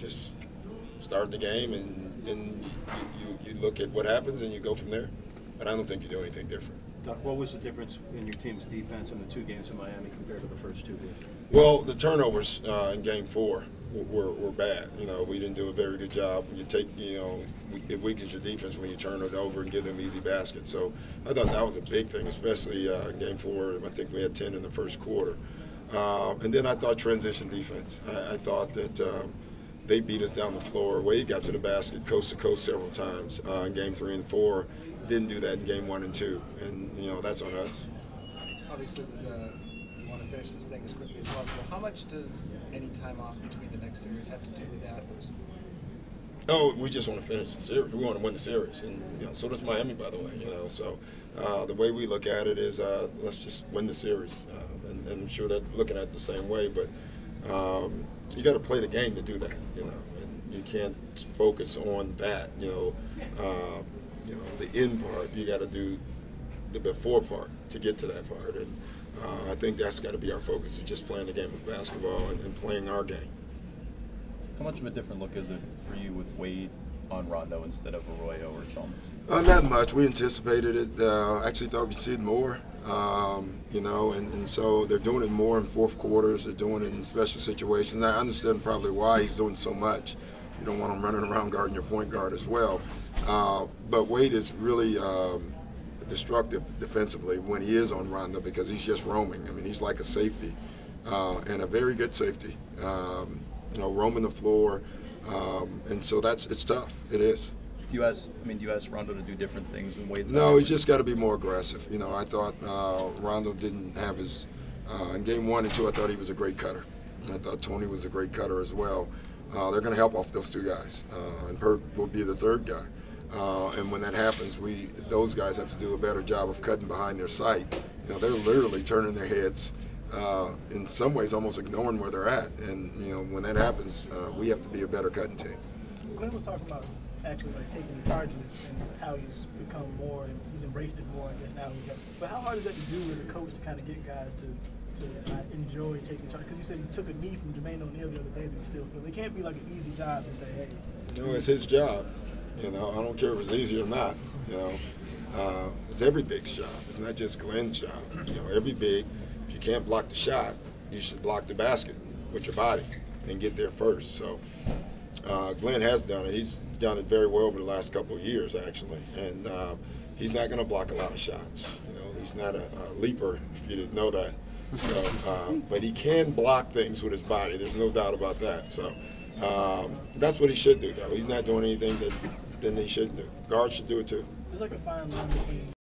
just start the game, and then you look at what happens and you go from there. But I don't think you do anything different. Doc, what was the difference in your team's defense in the 2 games in Miami compared to the first 2 games? Well, the turnovers in Game 4 were bad. You know, we didn't do a very good job. When you take, it weakens your defense when you turn it over and give them easy baskets. So I thought that was a big thing, especially Game 4. I think we had 10 in the first quarter. And then I thought transition defense. I thought that they beat us down the floor. Wade got to the basket coast to coast several times in Game 3 and 4. Didn't do that in Game 1 and 2, and that's on us. Obviously, you want to finish this thing as quickly as possible. How much does any time off between the next series have to do with that? Oh, we just want to finish the series. We want to win the series, and so does Miami, by the way. So the way we look at it is let's just win the series, and I'm sure they're looking at it the same way. But you got to play the game to do that, and you can't focus on that, the end part. You got to do the before part to get to that part, and I think that's got to be our focus. It's just playing the game of basketball and playing our game. How much of a different look is it for you with Wade on Rondo instead of Arroyo or Chalmers? Not much. We anticipated it. Actually thought we'd see it more, and so they're doing it more in fourth quarters. They're doing it in special situations. I understand probably why he's doing so much. You don't want him running around guarding your point guard as well. But Wade is really destructive defensively when he is on Rondo because he's just roaming. I mean, he's like a safety and a very good safety. Roaming the floor, and so it's tough. It is. Do you ask Rondo to do different things in Wade's? No, he's just got to be more aggressive. I thought Rondo didn't have his in Game 1 and 2. I thought he was a great cutter. I thought Tony was a great cutter as well. They're going to help off those 2 guys, and Perk will be the 3rd guy. And when that happens, those guys have to do a better job of cutting behind their sight. They're literally turning their heads. In some ways, almost ignoring where they're at, and when that happens, we have to be a better cutting team. Glenn was talking about actually taking charge of it and how he's become more, and he's embraced it more, I guess now. But how hard is that to do as a coach to kind of get guys to enjoy taking charge? Because he said he took a knee from Jermaine O'Neal the other day, but he still feels it can't be like an easy job to say, hey. It's his job. I don't care if it's easy or not. It's every big's job. It's not just Glenn's job. Every big. If you can't block the shot, you should block the basket with your body and get there first. So Glenn has done it. He's done it very well over the last couple of years, actually. And he's not going to block a lot of shots. He's not a leaper, if you didn't know that. So, but he can block things with his body. There's no doubt about that. So that's what he should do, though. He's not doing anything that he shouldn't do. Guards should do it, too. There's like a fine line between